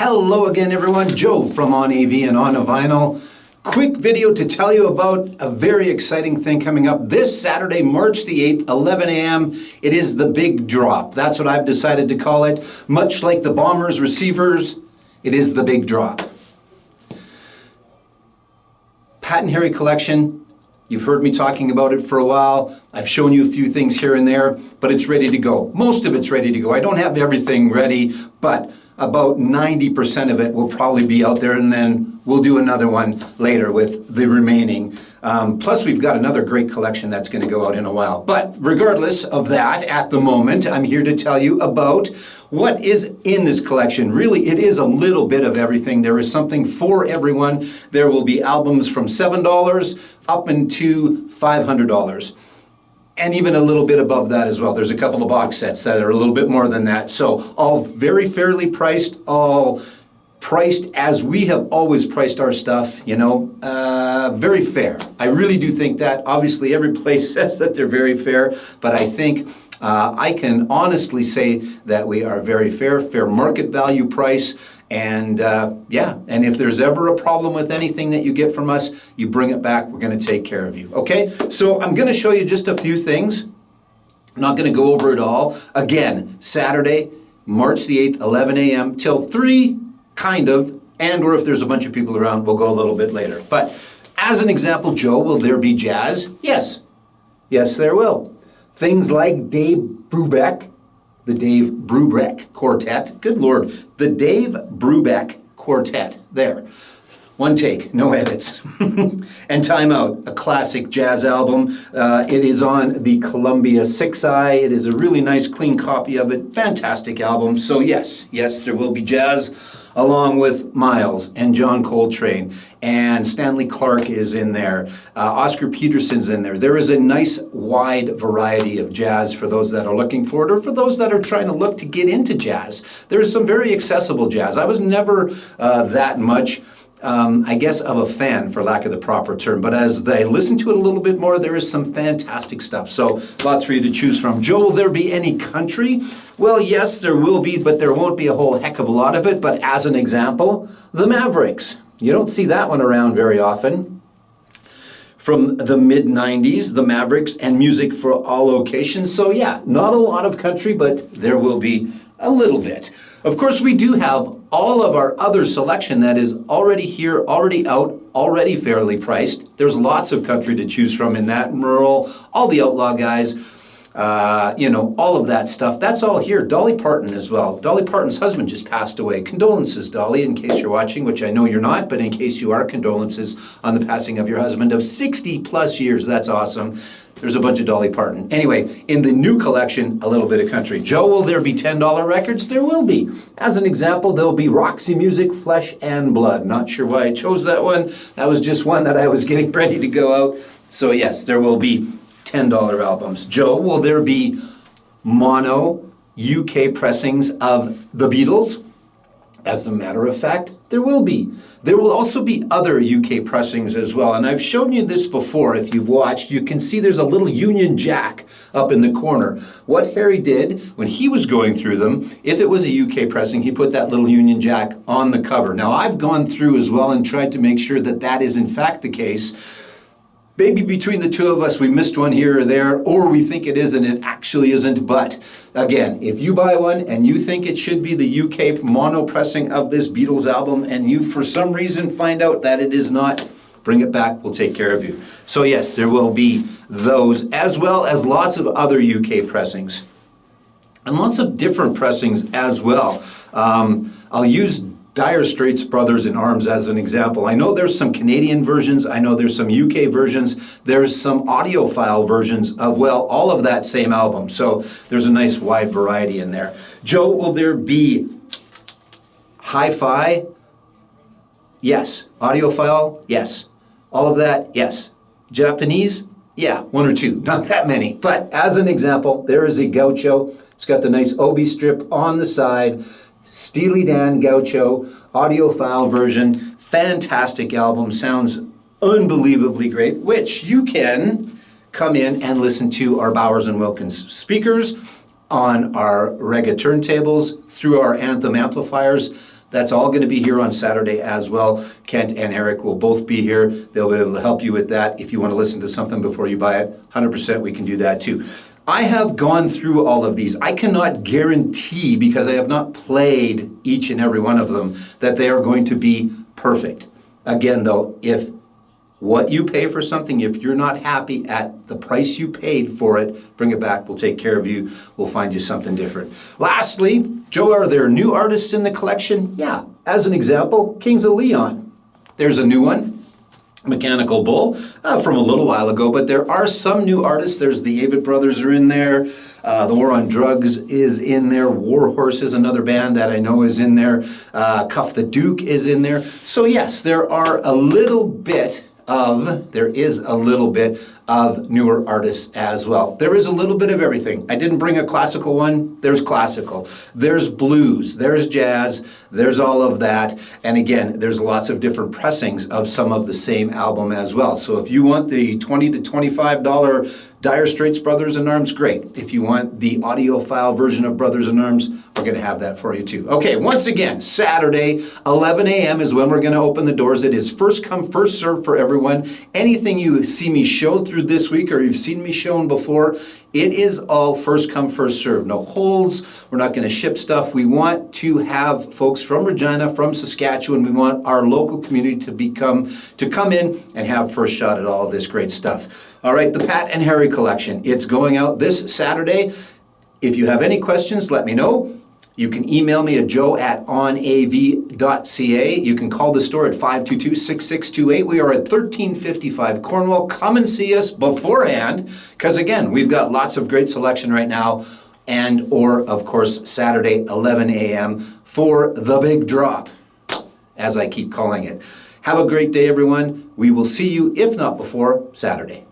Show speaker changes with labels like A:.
A: Hello again, everyone. Joe from On AV and On Vinyl. Quick video to tell you about a very exciting thing coming up this Saturday, March the 8th, 11 a.m. It is the big drop. That's what I've decided to call it. Much like the Bombers receivers, it is the big drop. Pat and Harry collection. You've heard me talking about it for a while. I've shown you a few things here and there, but it's ready to go. Most of it's ready to go. I don't have everything ready, but about 90% of it will probably be out there, and then we'll do another one later with the remaining. Plus, we've got another great collection that's going to go out in a while. But regardless of that, at the moment, I'm here to tell you about what is in this collection. Really, it is a little bit of everything. There is something for everyone. There will be albums from $7 up into $500. And even a little bit above that as well. There's a couple of box sets that are a little bit more than that. So all very fairly priced, all priced as we have always priced our stuff, you know, very fair. I really do think that. Obviously, every place says that they're very fair, but I think I can honestly say that we are very fair market value price. And yeah, and if there's ever a problem with anything that you get from us, you bring it back. We're going to take care of you. Okay, so I'm going to show you just a few things. I'm not going to go over it all. Again, Saturday, March the 8th, 11 a.m. till 3, kind of, and or if there's a bunch of people around, we'll go a little bit later. But as an example, Joe, will there be jazz? Yes. Yes, there will. Things like Dave Brubeck, the Dave Brubeck Quartet. Good Lord, the Dave Brubeck Quartet. There. One take, no edits. And Time Out, a classic jazz album. It is on the Columbia 6i. It is a really nice, clean copy of it. Fantastic album. So yes, there will be jazz, along with Miles and John Coltrane, and Stanley Clarke is in there. Oscar Peterson's in there. There is a nice wide variety of jazz for those that are looking for it, or for those that are trying to look to get into jazz. There is some very accessible jazz. I was never that much, I guess, of a fan, for lack of the proper term, but as I listen to it a little bit more, there is some fantastic stuff. So lots for you to choose from. Joe, will there be any country? Well, yes, there will be, but there won't be a whole heck of a lot of it. But as an example, the Mavericks. You don't see that one around very often. From the mid-90s, the Mavericks, and music for all occasions. So yeah, not a lot of country, but there will be a little bit. Of course, we do have all of our other selection that is already here, already out, already fairly priced. There's lots of country to choose from in that. Merle, all the Outlaw guys, you know, all of that stuff. That's all here. Dolly Parton as well. Dolly Parton's husband just passed away. Condolences, Dolly, in case you're watching, which I know you're not, but in case you are, condolences on the passing of your husband of 60 plus years. That's awesome. There's a bunch of Dolly Parton. Anyway, in the new collection, a little bit of country. Joe, will there be $10 records? There will be. As an example, there'll be Roxy Music, Flesh and Blood. Not sure why I chose that one. That was just one that I was getting ready to go out. So yes, there will be $10 albums. Joe, will there be mono UK pressings of the Beatles? As a matter of fact, there will be. There will also be other UK pressings as well. And I've shown you this before. If you've watched, you can see there's a little Union Jack up in the corner. What Harry did when he was going through them, if it was a UK pressing, he put that little Union Jack on the cover. Now, I've gone through as well and tried to make sure that that is in fact the case. Maybe between the two of us, we missed one here or there, or we think it is and it actually isn't. But again, if you buy one and you think it should be the UK mono pressing of this Beatles album, and you for some reason find out that it is not, bring it back, we'll take care of you. So yes, there will be those, as well as lots of other UK pressings. And lots of different pressings as well. I'll use Dire Straits Brothers in Arms as an example. I know there's some Canadian versions. I know there's some UK versions. There's some audiophile versions of, well, all of that same album. So there's a nice wide variety in there. Joe, will there be hi-fi? Yes. Audiophile? Yes. All of that? Yes. Japanese? Yeah, one or two. Not that many. But as an example, there is a Gaucho. It's got the nice obi strip on the side. Steely Dan Gaucho, audiophile version, fantastic album, sounds unbelievably great, which you can come in and listen to our Bowers & Wilkins speakers on our Rega turntables, through our Anthem amplifiers. That's all going to be here on Saturday as well. Kent and Eric will both be here. They'll be able to help you with that. If you want to listen to something before you buy it, 100% we can do that too. I have gone through all of these. I cannot guarantee, because I have not played each and every one of them, that they are going to be perfect. Again, though, if what you pay for something, if you're not happy at the price you paid for it, bring it back. We'll take care of you. We'll find you something different. Lastly, Joe, are there new artists in the collection? Yeah. As an example, Kings of Leon. There's a new one. Mechanical Bull from a little while ago, but there are some new artists. There's the Avett Brothers are in there. The War on Drugs is in there. Warhorse is another band that I know is in there. Cuff the Duke is in there. So yes, there is a little bit of newer artists as well. There is a little bit of everything. I didn't bring a classical one. There's classical. There's blues. There's jazz. There's all of that. And again, there's lots of different pressings of some of the same album as well. So if you want the $20 to $25 Dire Straits Brothers in Arms, great. If you want the audiophile version of Brothers in Arms, we're going to have that for you too. Okay, once again, Saturday, 11 a.m. is when we're going to open the doors. It is first come, first serve for everyone. Anything you see me show through this week or you've seen me shown before, it is all first come, first serve. No holds. We're not going to ship stuff. We want to have folks from Regina, from Saskatchewan. We want our local community to come in and have first shot at all of this great stuff. All right, the Pat and Harry collection. It's going out this Saturday. If you have any questions, let me know. You can email me at joe@onav.ca. You can call the store at 522-6628. We are at 1355 Cornwall. Come and see us beforehand, because again, we've got lots of great selection right now, or of course, Saturday, 11 a.m. for the big drop, as I keep calling it. Have a great day, everyone. We will see you, if not before, Saturday.